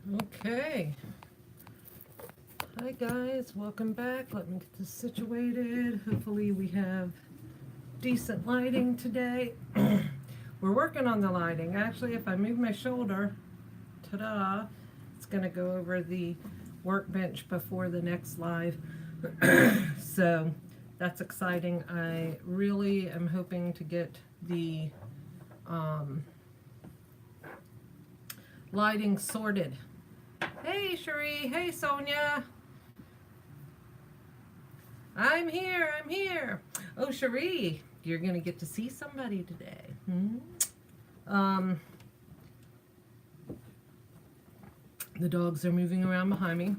Okay. Hi guys, welcome back. Let me get this situated. Hopefully we have decent lighting today. We're working on the lighting. Actually, if I move my shoulder, ta-da, it's going to go over the workbench before the next live. So that's exciting. I really am hoping to get the lighting sorted. Hey Cherie, hey Sonia. I'm here, I'm here. Oh, Cherie, you're going to get to see somebody today. The dogs are moving around behind me.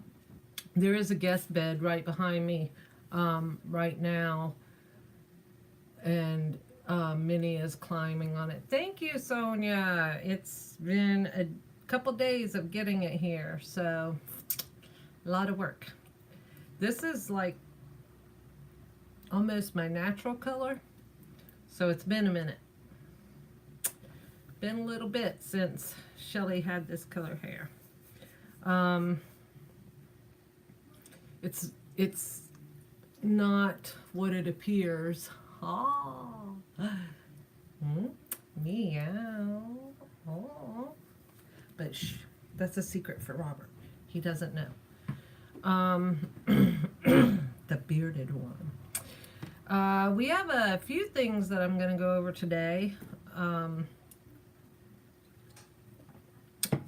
There is a guest bed right behind me right now, and Minnie is climbing on it. Thank you, Sonia. It's been a couple days of getting it here, so a lot of work. This is like almost my natural color, so it's been a minute. Been a little bit since Shelly had this color hair. It's not what it appears. Oh. Meow. Oh. But shh, that's a secret for Robert. He doesn't know. The bearded one. We have a few things that I'm going to go over today.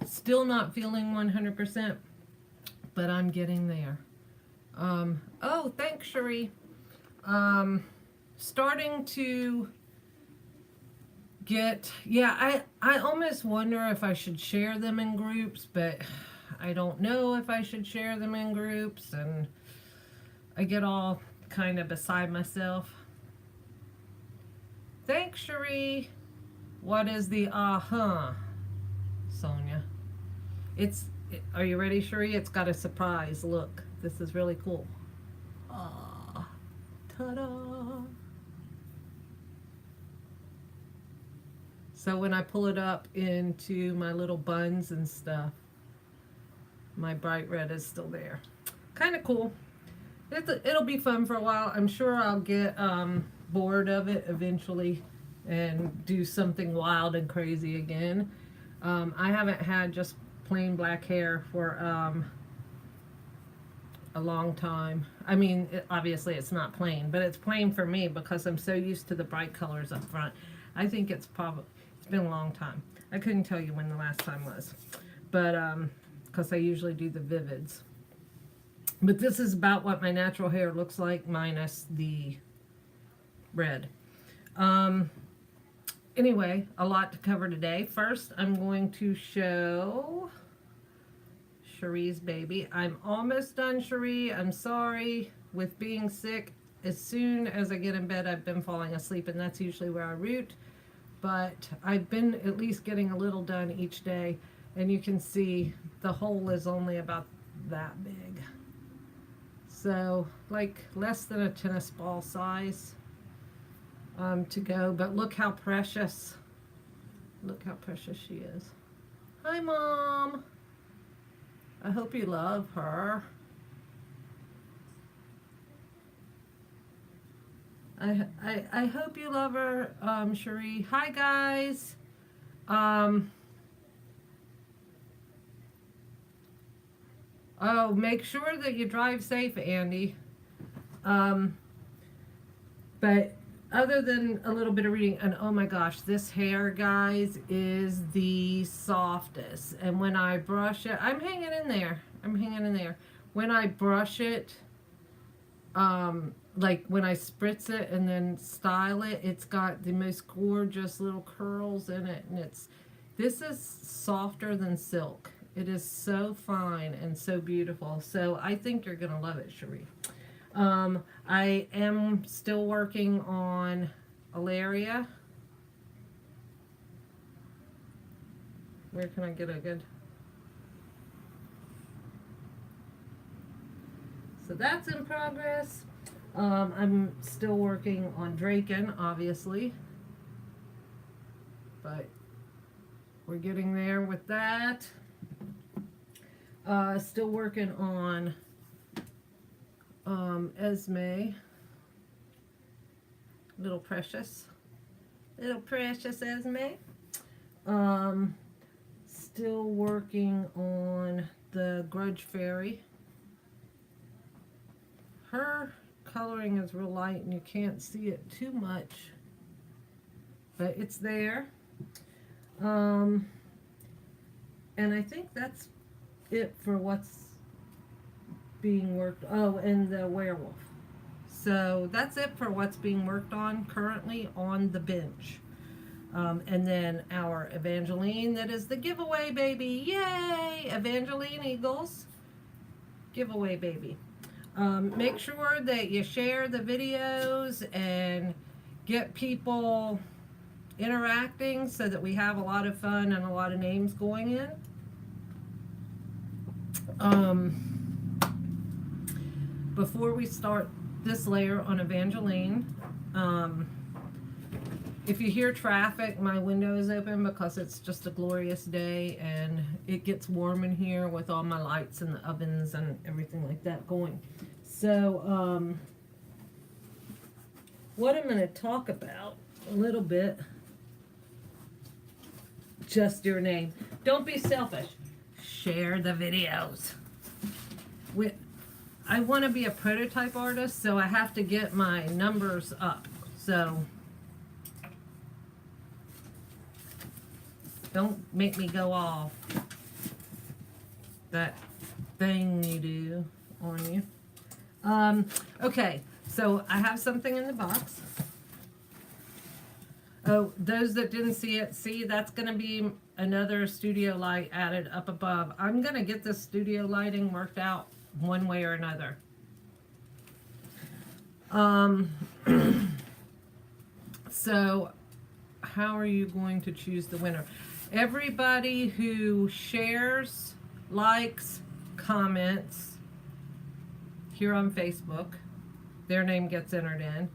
Still not feeling 100%, but I'm getting there. Oh, thanks, Cherie. Starting to get, yeah, I almost wonder if I should share them in groups, but I don't know if I should share them in groups, and I get all kind of beside myself. Thanks, Cherie. What is the Sonia? Are you ready, Cherie? It's got a surprise. Look, this is really cool. Ah, ta-da. So when I pull it up into my little buns and stuff, my bright red is still there. Kind of cool. It'll be fun for a while. I'm sure I'll get bored of it eventually and do something wild and crazy again. I haven't had just plain black hair for a long time. I mean, obviously it's not plain, but it's plain for me because I'm so used to the bright colors up front. I think it's been a long time. I couldn't tell you when the last time was, but because I usually do the vivids. But this is about what my natural hair looks like minus the red. Anyway, a lot to cover today. First, I'm going to show Cherie's baby. I'm almost done, Cherie. I'm sorry with being sick. As soon as I get in bed, I've been falling asleep, and that's usually where I root. But I've been at least getting a little done each day, and you can see the hole is only about that big. So, like less than a tennis ball size to go. But look how precious. Look how precious she is. Hi, Mom. I hope you love her. I hope you love her, Cherie. Hi, guys. Oh, make sure that you drive safe, Andy. But other than a little bit of reading, and oh my gosh, this hair, guys, is the softest. And when I brush it, I'm hanging in there. I'm hanging in there. When I brush it, like when I spritz it and then style it, it's got the most gorgeous little curls in it, and this is softer than silk. It is so fine and so beautiful. So I think you're gonna love it, Cherie. I am still working on Alaria. Where can I get a good? So that's in progress. I'm still working on Draken, obviously. But we're getting there with that. Still working on Esme, little precious Esme. Still working on the Grudge Fairy. Her coloring is real light and you can't see it too much, but it's there. And I think that's it for what's being worked. Oh, and the werewolf. So that's it for what's being worked on currently on the bench. And then our Evangeline, that is the giveaway baby. Yay! Evangeline Eagles giveaway baby. Make sure that you share the videos and get people interacting so that we have a lot of fun and a lot of names going in. Before we start this layer on Evangeline, if you hear traffic, my window is open because it's just a glorious day and it gets warm in here with all my lights and the ovens and everything like that going. So, what I'm going to talk about a little bit, just your name. Don't be selfish. Share the videos. I want to be a prototype artist, so I have to get my numbers up. So, don't make me go off that thing you do on you. Okay, so I have something in the box. Oh, those that didn't see it, see, that's going to be another studio light added up above. I'm going to get this studio lighting worked out one way or another. So, how are you going to choose the winner? Everybody who shares, likes, comments here on Facebook, their name gets entered in.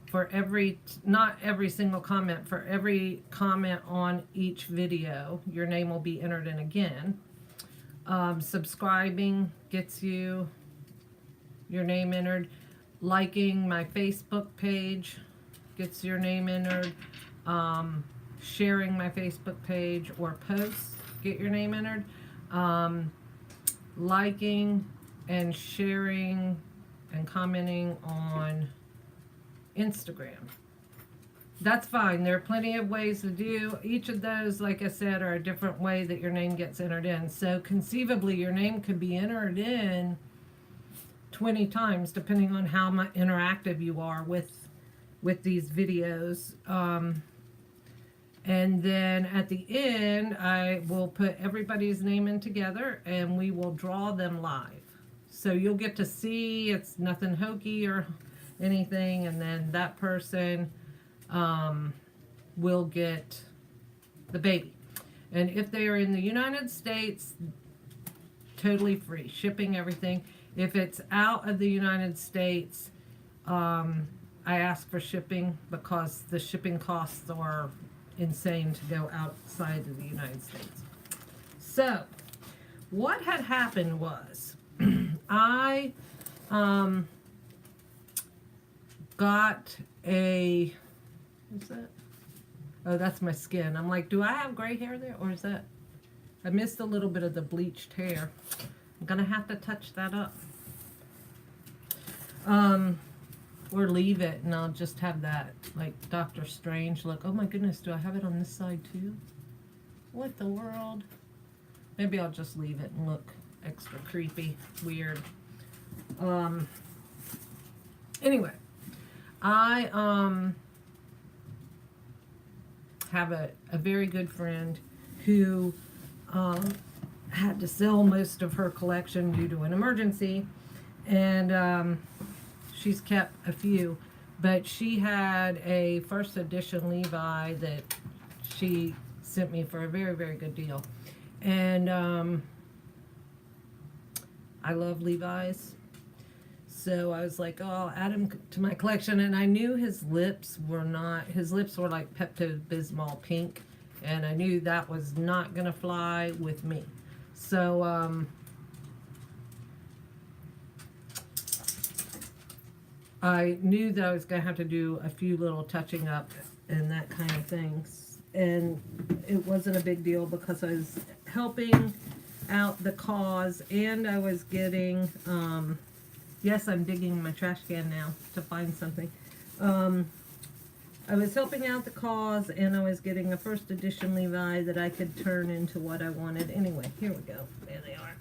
For every, not every single comment, for every comment on each video, your name will be entered in again. Subscribing gets you your name entered. Liking my Facebook page gets your name entered. Sharing my Facebook page or posts get your name entered. Liking and sharing and commenting on Instagram. That's fine. There are plenty of ways to do. Each of those, like I said, are a different way that your name gets entered in. So conceivably, your name could be entered in 20 times, depending on how interactive you are with these videos. And then at the end, I will put everybody's name in together and we will draw them live. So you'll get to see, it's nothing hokey or anything, and then that person will get the baby. And if they are in the United States, totally free, shipping, everything. If it's out of the United States, I ask for shipping because the shipping costs are insane to go outside of the United States. So, what had happened was, I got a, what's that? Oh, that's my skin. I'm like, do I have gray hair there, or is that, I missed a little bit of the bleached hair. I'm gonna have to touch that up. Or leave it and I'll just have that, like, Doctor Strange look. Oh my goodness, do I have it on this side too? What the world? Maybe I'll just leave it and look extra creepy, weird. Anyway, I have a very good friend who had to sell most of her collection due to an emergency, and she's kept a few, but she had a first edition Levi that she sent me for a very, very good deal. And I love Levi's. So I was like, oh, I'll add him to my collection. And I knew his lips were like Pepto-Bismol pink. And I knew that was not going to fly with me. So I knew that I was going to have to do a few little touching up and that kind of things. And it wasn't a big deal because I was helping out the cause, and I was getting, yes, I'm digging my trash can now to find something. I was helping out the cause, and I was getting a first edition Levi that I could turn into what I wanted. Anyway, here we go. There they are.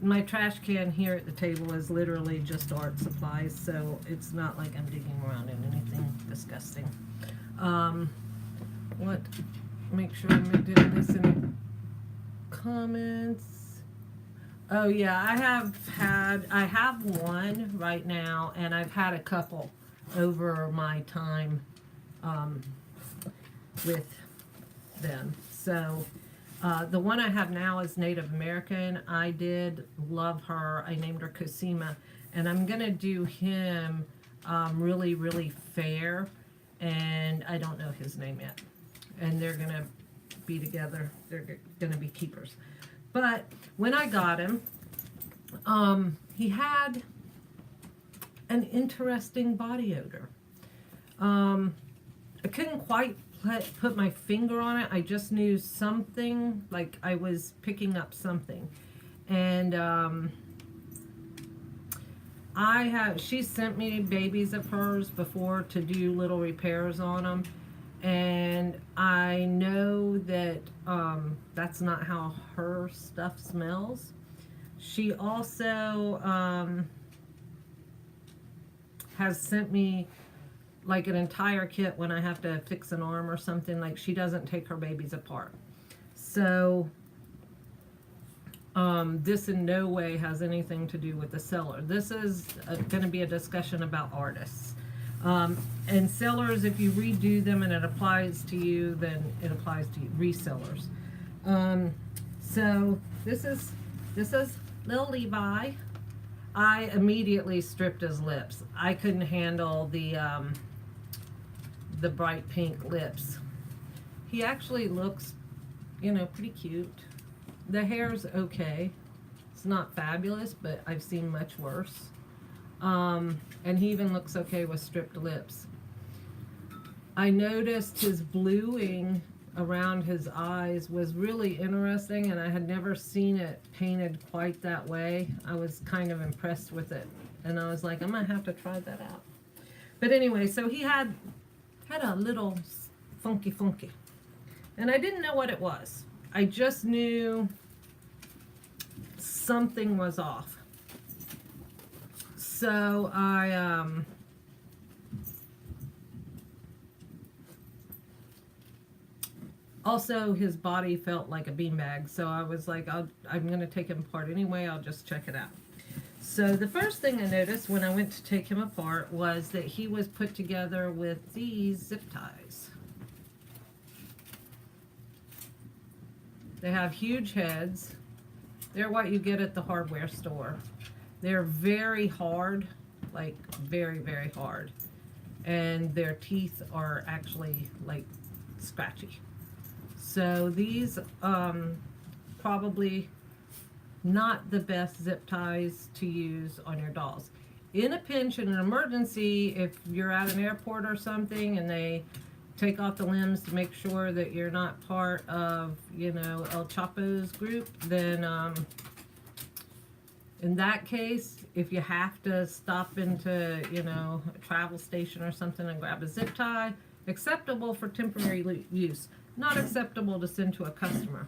My trash can here at the table is literally just art supplies, so it's not like I'm digging around in anything disgusting. Make sure I'm doing this in comments. Oh yeah, I have one right now, and I've had a couple over my time with them. So the one I have now is Native American. I did love her. I named her Cosima, and I'm gonna do him really, really fair, and I don't know his name yet. And they're gonna be together. They're gonna be keepers. But when I got him, he had an interesting body odor. I couldn't quite put my finger on it. I just knew something, like I was picking up something. And she sent me babies of hers before to do little repairs on them. And I know that that's not how her stuff smells. She also has sent me like an entire kit when I have to fix an arm or something. Like, she doesn't take her babies apart. So this in no way has anything to do with the seller. This is going to be a discussion about artists. And sellers, if you redo them and it applies to you, then it applies to you. Resellers. So this is Lil Levi. I immediately stripped his lips. I couldn't handle the bright pink lips. He actually looks, pretty cute. The hair's okay. It's not fabulous, but I've seen much worse. And he even looks okay with stripped lips. I noticed his bluing around his eyes was really interesting, and I had never seen it painted quite that way. I was kind of impressed with it, and I was like, I'm gonna have to try that out. But anyway, so he had a little funky, and I didn't know what it was. I just knew something was off. So I also, his body felt like a beanbag, so I was like, I'm going to take him apart anyway. I'll just check it out. So the first thing I noticed when I went to take him apart was that he was put together with these zip ties. They have huge heads. They're what you get at the hardware store. They're very hard, like very, very hard. And their teeth are actually like scratchy. So these probably not the best zip ties to use on your dolls. In a pinch, in an emergency, if you're at an airport or something and they take off the limbs to make sure that you're not part of, El Chapo's group, then in that case, if you have to stop into, a travel station or something and grab a zip tie, acceptable for temporary use. Not acceptable to send to a customer.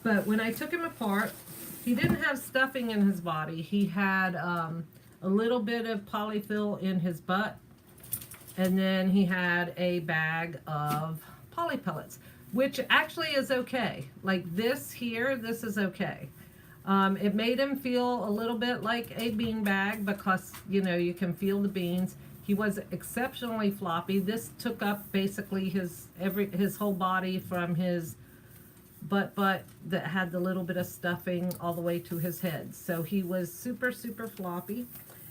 But when I took him apart, he didn't have stuffing in his body. He had a little bit of polyfill in his butt, and then he had a bag of poly pellets, which actually is okay. Like this here, this is okay. It made him feel a little bit like a bean bag because, you can feel the beans. He was exceptionally floppy. This took up basically his whole body from his butt that had the little bit of stuffing all the way to his head. So he was super, super floppy.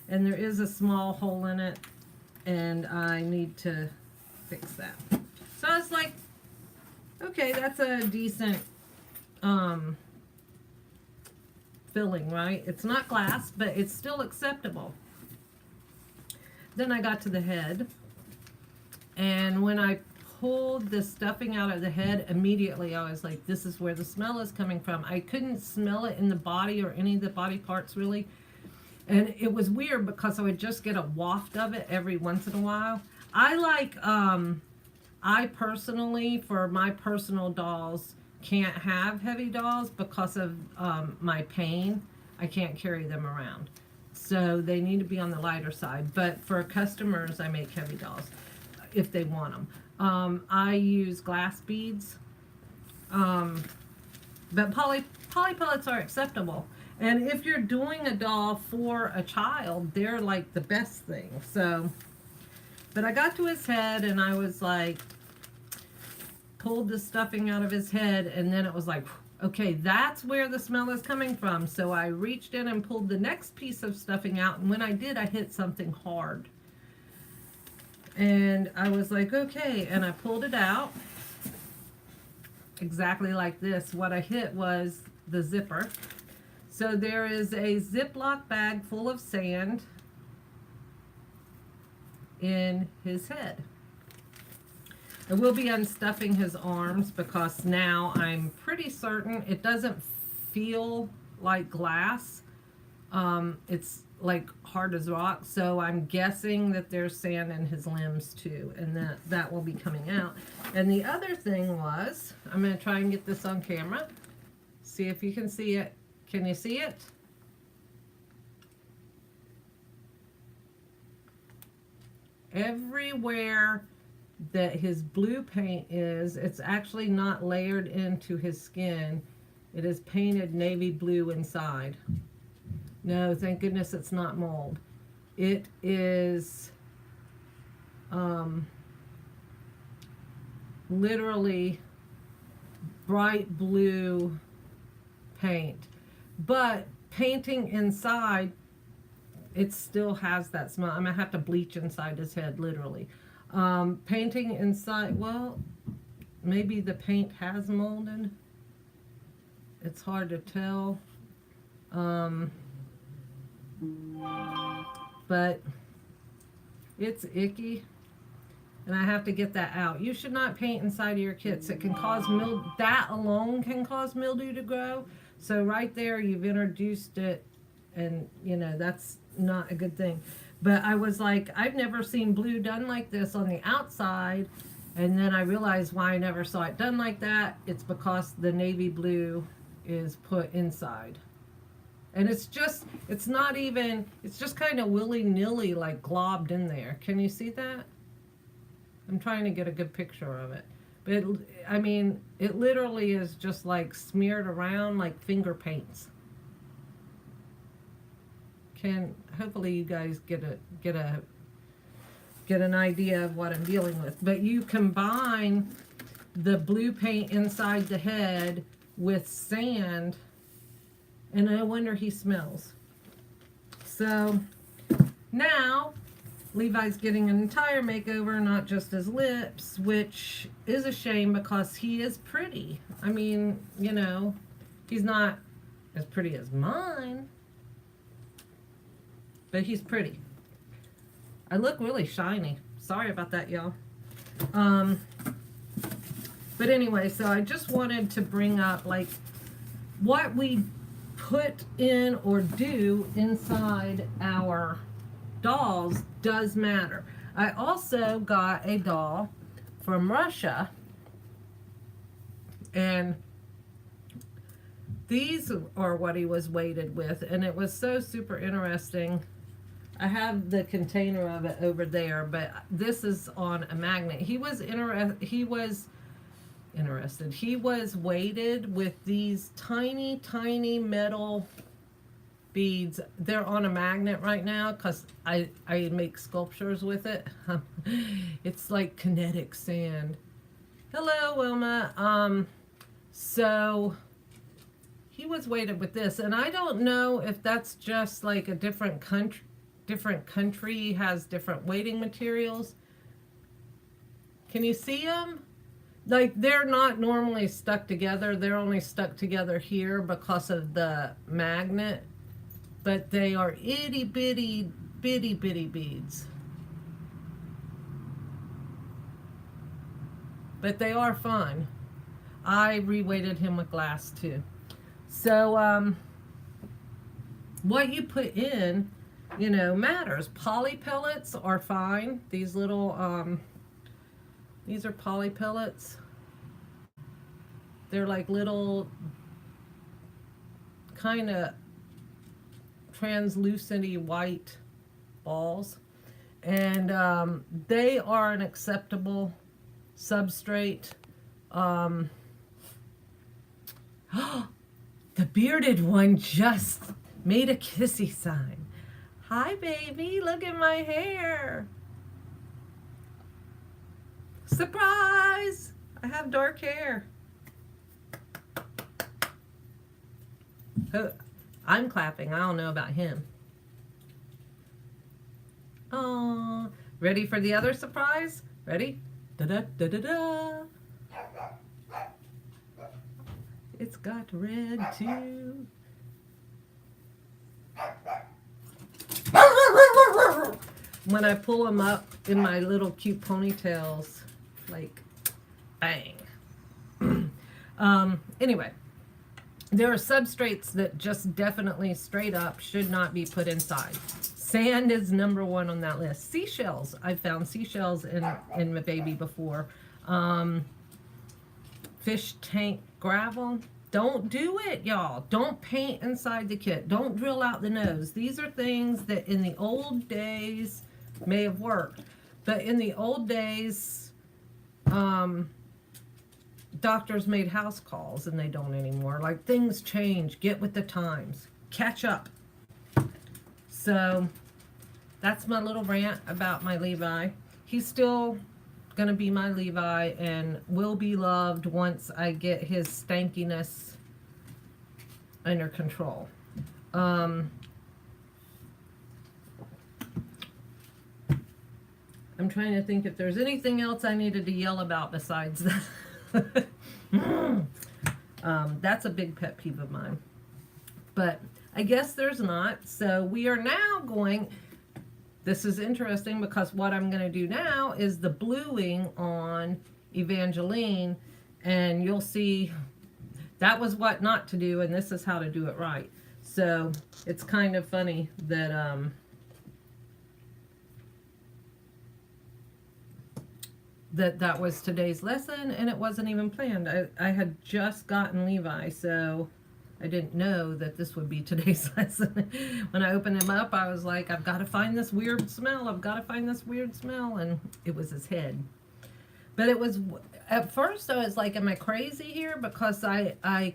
And there is a small hole in it, and I need to fix that. So I was like, okay, that's a decent filling, right? It's not glass, but it's still acceptable. Then I got to the head, and when I pulled the stuffing out of the head, immediately I was like, this is where the smell is coming from. I couldn't smell it in the body or any of the body parts really. And it was weird because I would just get a waft of it every once in a while. I personally, for my personal dolls, can't have heavy dolls because of my pain. I can't carry them around. So they need to be on the lighter side. But for customers, I make heavy dolls if they want them. I use glass beads. But poly pellets are acceptable. And if you're doing a doll for a child, they're like the best thing. So, but I got to his head and I was like, pulled the stuffing out of his head, and then it was like, okay, that's where the smell is coming from. So I reached in and pulled the next piece of stuffing out, and when I did, I hit something hard. And I was like, okay, and I pulled it out exactly like this. What I hit was the zipper. So there is a Ziploc bag full of sand in his head. I will be unstuffing his arms because now I'm pretty certain it doesn't feel like glass. It's like hard as rock, so I'm guessing that there's sand in his limbs too, and that will be coming out. And the other thing was, I'm going to try and get this on camera. See if you can see it. Can you see it? Everywhere that his blue paint is, it's actually not layered into his skin. It is painted navy blue inside. No, thank goodness it's not mold. It is literally bright blue paint. But painting inside, it still has that smell. I'm going to have to bleach inside his head, literally. Painting inside, well, maybe the paint has molded. It's hard to tell. But it's icky, and I have to get that out. You should not paint inside of your kits. It can cause mildew. That alone can cause mildew to grow. So right there, you've introduced it, and you know that's not a good thing. But I was like, I've never seen blue done like this on the outside, and then I realized why I never saw it done like that. It's because the navy blue is put inside. And it's just kind of willy-nilly, like globbed in there. Can you see that? I'm trying to get a good picture of it. But I mean, it literally is just like smeared around like finger paints. Hopefully you guys get an idea of what I'm dealing with. But you combine the blue paint inside the head with sand, and no wonder he smells. So now Levi's getting an entire makeover, not just his lips, which is a shame because he is pretty. I mean, you know, he's not as pretty as mine, but he's pretty. I look really shiny. Sorry about that, y'all. But anyway, so I just wanted to bring up like what we put in or do inside our dolls does matter. I also got a doll from Russia, and these are what he was weighted with, and it was so super interesting. I have the container of it over there, but this is on a magnet. He was weighted with these tiny, tiny metal beads. They're on a magnet right now because I make sculptures with it. It's like kinetic sand. Hello, Wilma. So he was weighted with this, and I don't know if that's just like a different country. Different country has different weighting materials. Can you see them? Like, they're not normally stuck together. They're only stuck together here because of the magnet. But they are itty bitty, bitty bitty beads. but they are fun. I reweighted him with glass too. So what you put in, you know, matters. Poly pellets are fine. These little these are poly pellets. They're like little kind of translucent-y white balls, and they are an acceptable substrate. The bearded one just made a kissy sign. Hi, baby, look at my hair. Surprise! I have dark hair. Oh, I'm clapping. I don't know about him. Oh, ready for the other surprise? Ready? Da-da-da-da-da. It's got red too. When I pull them up in my little cute ponytails, like, bang. Anyway, there are substrates that just definitely straight up should not be put inside. Sand is number one on that list. Seashells. I've found seashells in my baby before. Fish tank gravel. Don't do it, y'all. Don't paint inside the kit. Don't drill out the nose. These are things that in the old days may have worked. But in the old days, doctors made house calls and they don't anymore. Like, things change. Get with the times. Catch up. So that's my little rant about my Levi. He's still gonna be my Levi and will be loved once I get his stankiness under control. I'm trying to think if there's anything else I needed to yell about besides that. That's a big pet peeve of mine. But I guess there's not. So we are now going, this is interesting because what I'm going to do now is the bluing on Evangeline, and you'll see that was what not to do, and this is how to do it right. So it's kind of funny that that was today's lesson, and it wasn't even planned. I had just gotten Levi, so I didn't know that this would be today's lesson. When I opened him up, I was like, I've got to find this weird smell. I've got to find this weird smell. And it was his head. But it was, at first I was like, am I crazy here? Because I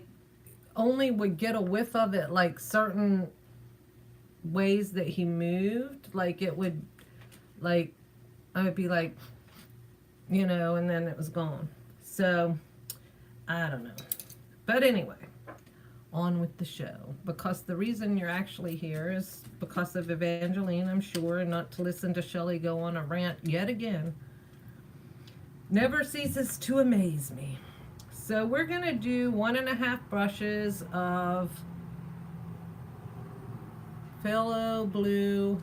only would get a whiff of it like certain ways that he moved. Like it would, like, I would be like, you know, and then it was gone. So, I don't know. But anyway, on with the show, because the reason you're actually here is because of Evangeline, I'm sure, and not to listen to Shelley go on a rant yet again. Never ceases to amaze me. So we're going to do 1.5 brushes of Phthalo Blue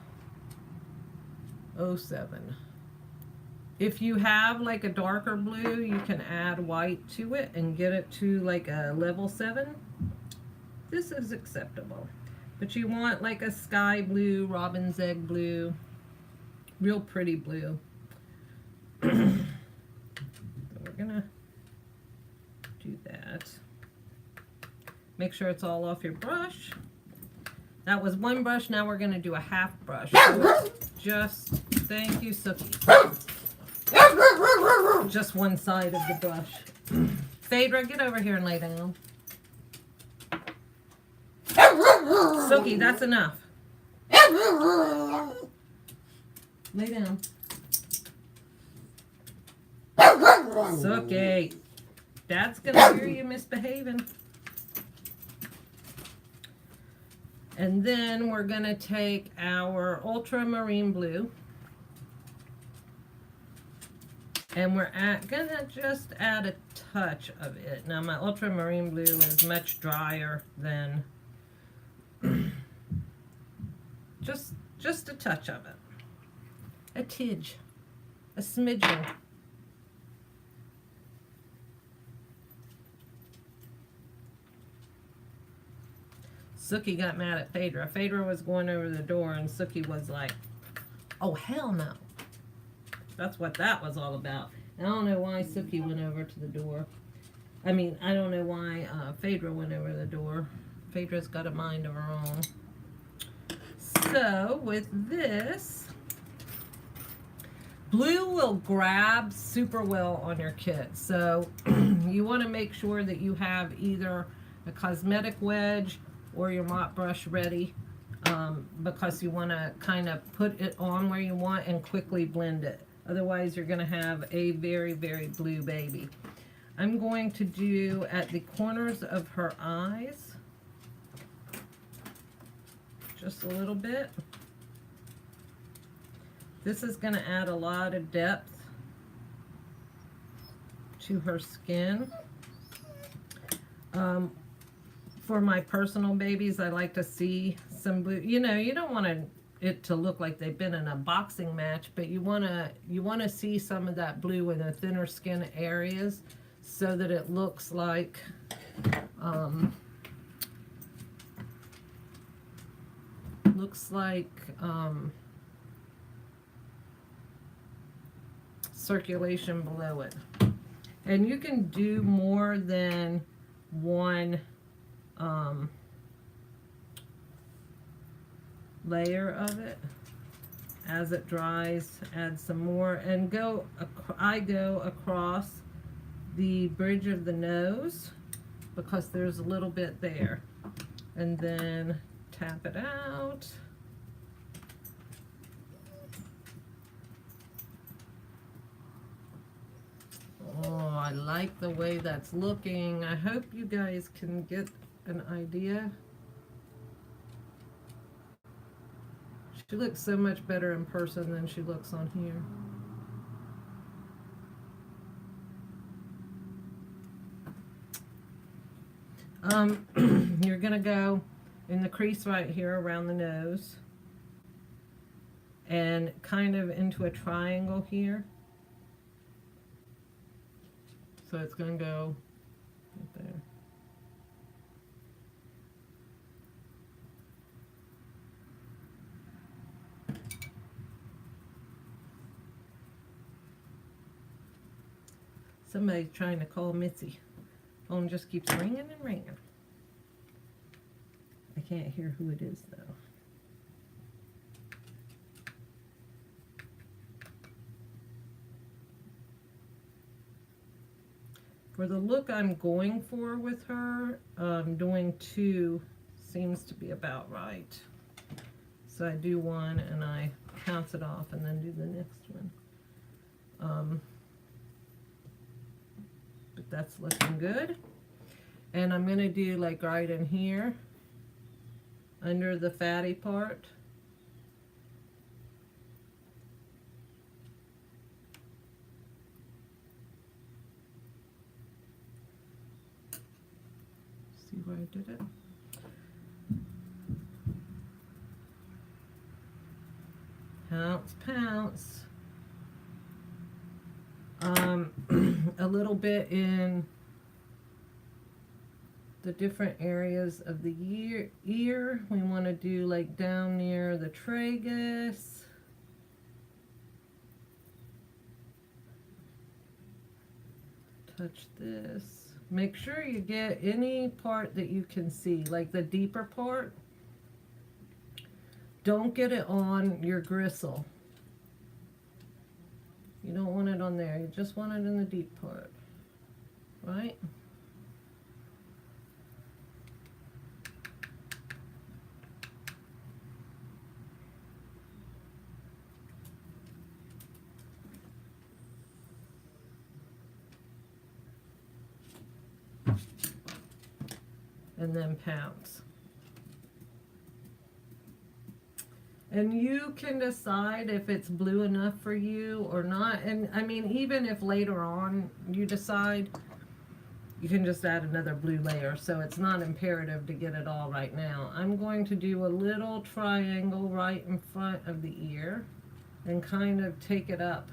07. If you have like a darker blue, you can add white to it and get it to like a level 7. This is acceptable. But you want like a sky blue, robin's egg blue, real pretty blue. So we're gonna do that. Make sure it's all off your brush. That was one brush, now we're gonna do a half brush. So just, thank you, Sookie. Just one side of the brush. Phaedra, get over here and lay down. Sookie, that's enough. Lay down. Sookie, Dad's gonna hear you misbehaving. And then we're gonna take our ultramarine blue, and we're gonna just add a touch of it. Now my ultramarine blue is much drier than just a touch of it. A tidge. A smidgen. Sookie got mad at Phaedra. Phaedra was going over the door, and Sookie was like, oh, hell no. That's what that was all about. And I don't know why Sookie went over to the door. I mean, I don't know why Phaedra went over the door. Phaedra's got a mind of her own. So, with this, blue will grab super well on your kit. So, you want to make sure that you have either a cosmetic wedge or your mop brush ready, because you want to kind of put it on where you want and quickly blend it. Otherwise, you're going to have a very, very blue baby. I'm going to do at the corners of her eyes, just a little bit. This is going to add a lot of depth to her skin. For my personal babies, I like to see some blue. You know, you don't want it to look like they've been in a boxing match, but you want to see some of that blue in the thinner skin areas so that it looks like circulation below it. And you can do more than one layer of it. As it dries, add some more, and I go across the bridge of the nose because there's a little bit there, and then tap it out. Oh, I like the way that's looking. I hope you guys can get an idea. She looks so much better in person than she looks on here. You're going to go in the crease right here around the nose and kind of into a triangle here. So it's going to go right there. Somebody's trying to call Mitzi. Phone just keeps ringing and ringing. I can't hear who it is, though. For the look I'm going for with her, doing 2 seems to be about right. So I do one and I bounce it off and then do the next one. But that's looking good. And I'm going to do like right in here, under the fatty part. See where I did it? Pounce, pounce. A little bit in the different areas of the ear. We want to do like down near the tragus. Touch this. Make sure you get any part that you can see, like the deeper part. Don't get it on your gristle. You don't want it on there. You just want it in the deep part, right? And then pounce. And you can decide if it's blue enough for you or not. And I mean, even if later on you decide, you can just add another blue layer. So it's not imperative to get it all right now. I'm going to do a little triangle right in front of the ear and kind of take it up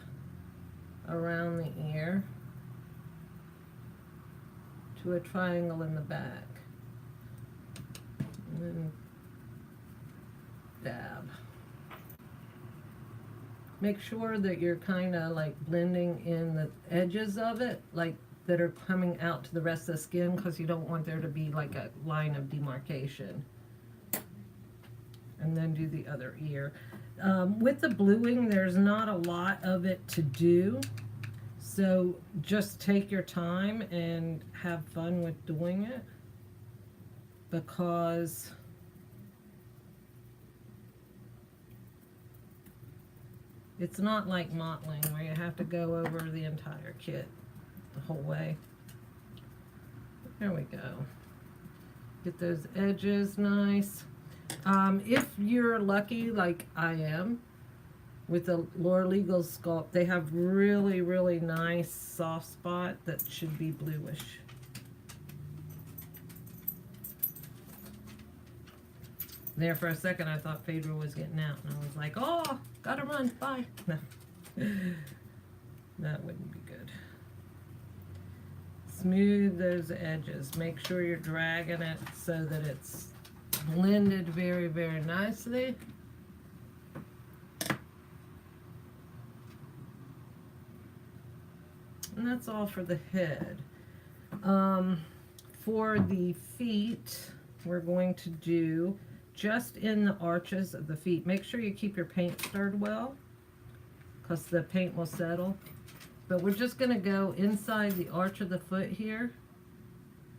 around the ear to a triangle in the back. And then dab. Make sure that you're kind of like blending in the edges of it, like that are coming out to the rest of the skin, because you don't want there to be like a line of demarcation. And then do the other ear. With the bluing, there's not a lot of it to do, so just take your time and have fun with doing it, because it's not like mottling where you have to go over the entire kit the whole way. There we go. Get those edges nice. If you're lucky, like I am, with the Laura Legal sculpt, they have really, really nice soft spot that should be bluish. There for a second, I thought Phaedra was getting out, and I was like, oh, gotta run, bye. No, that wouldn't be good. Smooth those edges. Make sure you're dragging it so that it's blended very, very nicely. And that's all for the head. For the feet, we're going to do just in the arches of the feet. Make sure you keep your paint stirred well, because the paint will settle. But we're just going to go inside the arch of the foot here,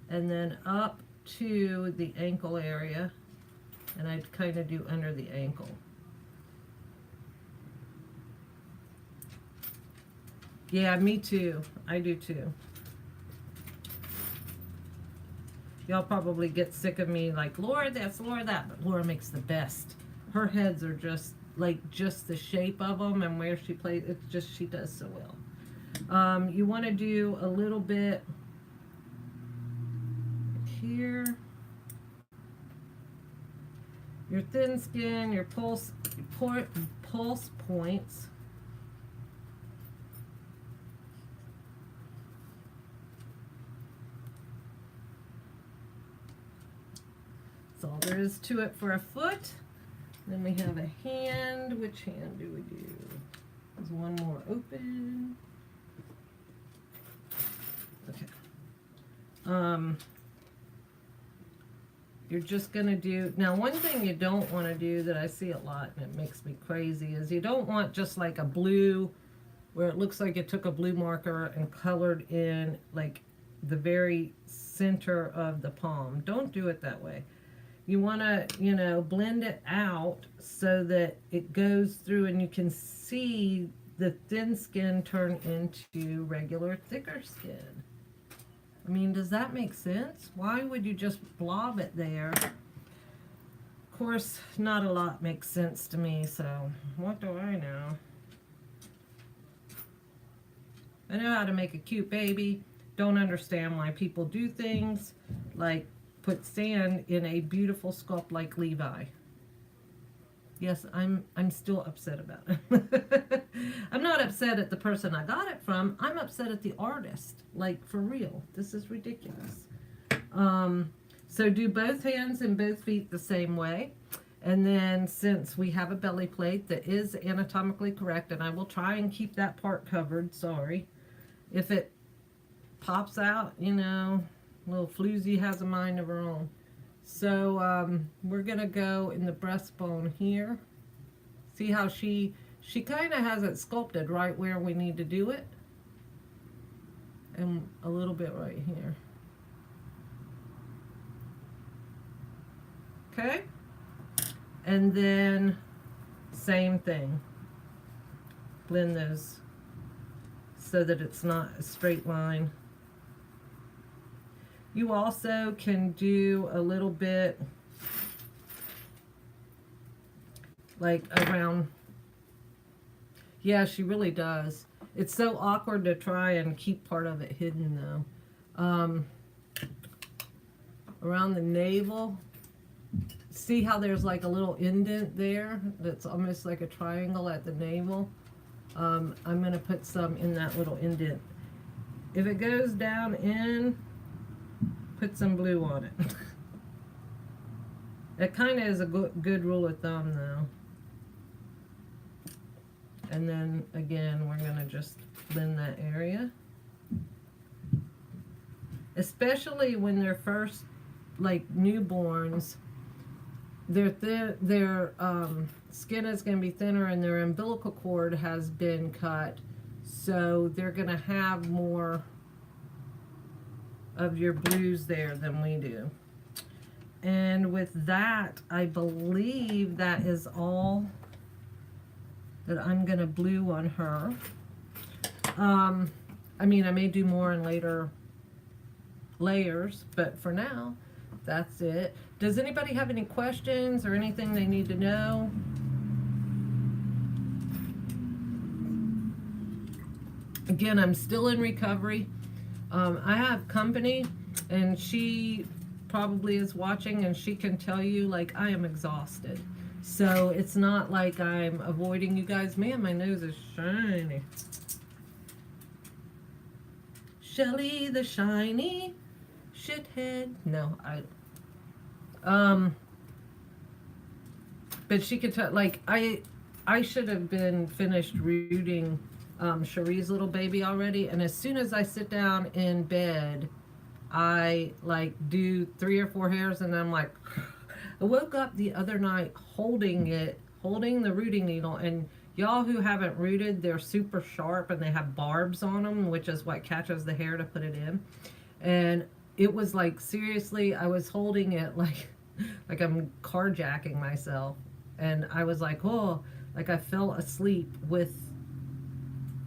and then up to the ankle area, and I'd kind of do under the ankle. Yeah, me too. I do too. Y'all probably get sick of me like, Laura this, Laura that, but Laura makes the best. Her heads are just like just the shape of them and where she plays. It's just, she does so well. You want to do a little bit here. Your thin skin, your pulse points. That's all there is to it for a foot. Then we have a hand. Which hand do we do? There's one more open. Okay. You're just going to do, now one thing you don't want to do that I see a lot and it makes me crazy is you don't want just like a blue where it looks like you took a blue marker and colored in like the very center of the palm. Don't do it that way. You want to, you know, blend it out so that it goes through and you can see the thin skin turn into regular thicker skin. I mean, does that make sense? Why would you just blob it there? Of course, not a lot makes sense to me, so what do I know? I know how to make a cute baby. Don't understand why people do things like put sand in a beautiful sculpt like Levi. Yes, I'm still upset about it. I'm not upset at the person I got it from. I'm upset at the artist. Like, for real. This is ridiculous. So do both hands and both feet the same way. And then since we have a belly plate that is anatomically correct, and I will try and keep that part covered, sorry. If it pops out, you know, little floozy has a mind of her own. So we're going to go in the breastbone here. See how she kind of has it sculpted right where we need to do it. And a little bit right here. Okay? And then same thing. Blend those so that it's not a straight line. You also can do a little bit like around, yeah, she really does. It's so awkward to try and keep part of it hidden though. Around the navel, see how there's like a little indent there that's almost like a triangle at the navel? I'm going to put some in that little indent. If it goes down in, put some blue on it. It kind of is a good rule of thumb, though. And then, again, we're going to just blend that area. Especially when they're first, like, newborns, their skin is going to be thinner and their umbilical cord has been cut. So they're going to have more of your blues there than we do. And with that, I believe that is all that I'm going to blue on her. I mean, I may do more in later layers, but for now, that's it. Does anybody have any questions or anything they need to know? Again, I'm still in recovery. I have company, and she probably is watching, and she can tell you, like, I am exhausted. So it's not like I'm avoiding you guys. Man, my nose is shiny. Shelly the shiny shithead. No, but she could tell, like, I should have been finished rooting Cherie's little baby already, and as soon as I sit down in bed, I like do 3 or 4 hairs, and I'm like, I woke up the other night holding the rooting needle, and y'all who haven't rooted, they're super sharp and they have barbs on them, which is what catches the hair to put it in. And it was like, seriously, I was holding it like I'm carjacking myself. And I was like, oh, like I fell asleep with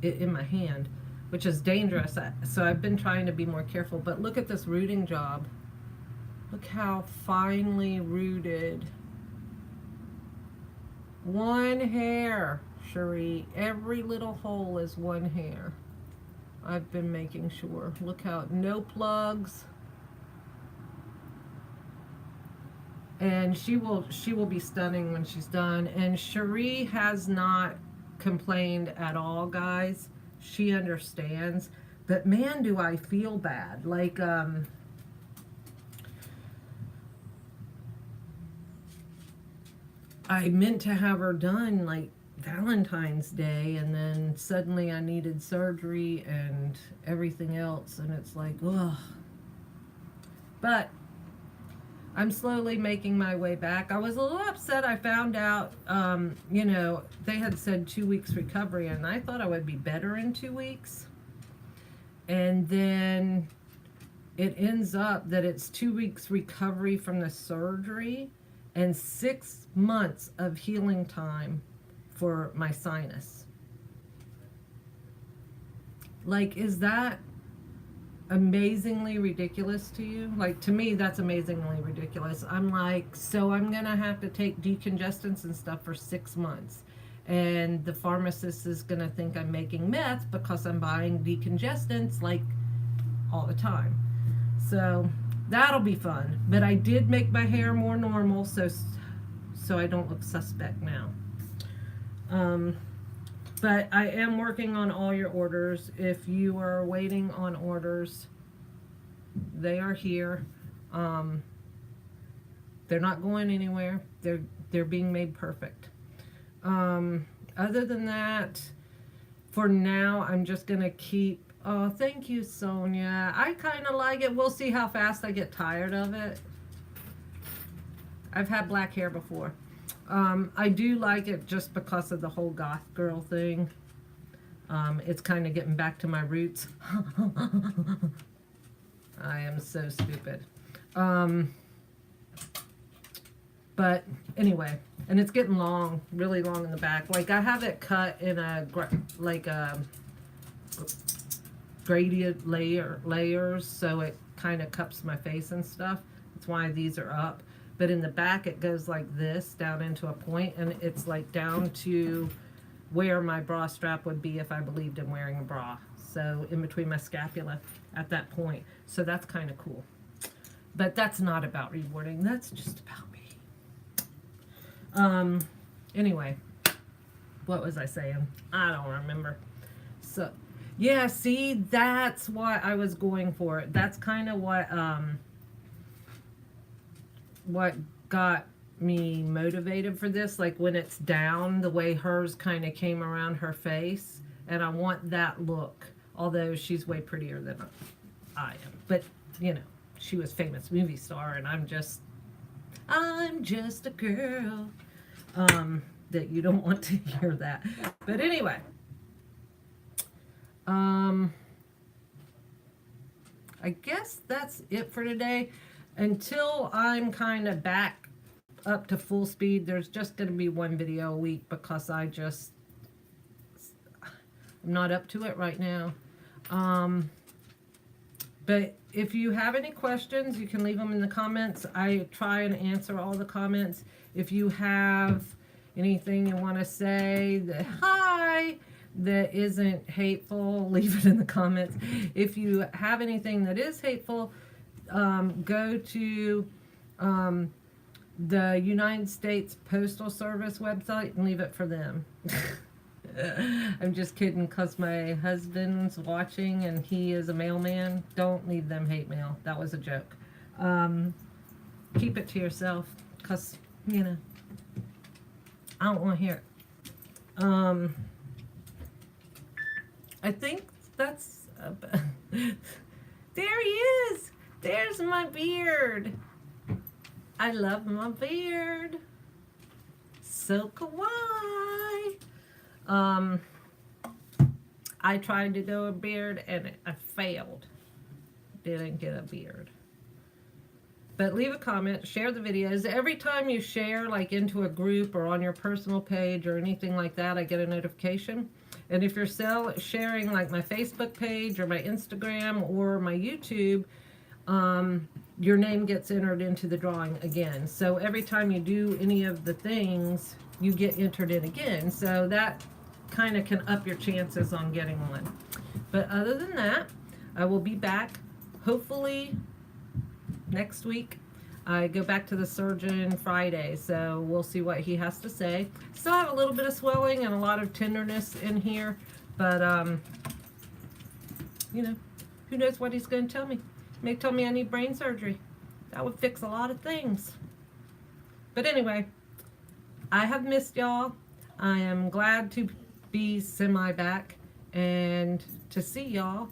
it in my hand, which is dangerous. So I've been trying to be more careful. But look at this rooting job. Look how finely rooted. One hair, Cherie. Every little hole is one hair. I've been making sure. Look how, no plugs. And she will be stunning when she's done. And Cherie has not complained at all, guys. She understands. But man, do I feel bad. Like, I meant to have her done like Valentine's Day, and then suddenly I needed surgery and everything else, and it's like, ugh. But I'm slowly making my way back. I was a little upset. I found out, you know, they had said 2 weeks recovery, and I thought I would be better in 2 weeks. And then it ends up that it's 2 weeks recovery from the surgery and 6 months of healing time for my sinus. Like, is that amazingly ridiculous to you? Like, to me, that's amazingly ridiculous. I'm like, so I'm gonna have to take decongestants and stuff for 6 months, and the pharmacist is gonna think I'm making meth because I'm buying decongestants like all the time. So that'll be fun. But I did make my hair more normal, so I don't look suspect now. But I am working on all your orders. If you are waiting on orders, they are here. They're not going anywhere. They're being made perfect. Other than that, for now, I'm just gonna keep. Oh, thank you, Sonia. I kind of like it. We'll see how fast I get tired of it. I've had black hair before. I do like it just because of the whole goth girl thing. It's kind of getting back to my roots. I am so stupid. But anyway, and it's getting long, really long in the back. Like, I have it cut in a gradient layers, so it kind of cups my face and stuff. That's why these are up. But in the back, it goes like this, down into a point, and it's like down to where my bra strap would be if I believed in wearing a bra. So in between my scapula at that point. So that's kind of cool. But that's not about reboarding. That's just about me. Anyway, what was I saying? I don't remember. So, yeah, see, that's why I was going for it. That's kind of what got me motivated for this, like when it's down, the way hers kind of came around her face, and I want that look, although she's way prettier than I am. But, you know, she was famous movie star, and I'm just a girl. That you don't want to hear that. But anyway, I guess that's it for today. Until I'm kind of back up to full speed, there's just going to be one video a week because I'm not up to it right now. But if you have any questions, you can leave them in the comments. I try and answer all the comments. If you have anything you want to say, that isn't hateful, leave it in the comments. If you have anything that is hateful, go to the United States Postal Service website and leave it for them. I'm just kidding, because my husband's watching and he is a mailman. Don't leave them hate mail. That was a joke. Keep it to yourself, because, you know, I don't want to hear it. I think that's... there he is! There's my beard! I love my beard. So kawaii. I tried to do a beard and I failed. Didn't get a beard. But leave a comment, share the videos. Every time you share, like into a group or on your personal page or anything like that, I get a notification. And if you're sharing like my Facebook page or my Instagram or my YouTube, your name gets entered into the drawing again. So every time you do any of the things, you get entered in again. So that kind of can up your chances on getting one. But other than that, I will be back hopefully next week. I go back to the surgeon Friday, so we'll see what he has to say. Still have a little bit of swelling and a lot of tenderness in here, but you know, who knows what he's going to tell me. He may tell me I need brain surgery. That would fix a lot of things. But anyway, I have missed y'all. I am glad to be semi back and to see y'all.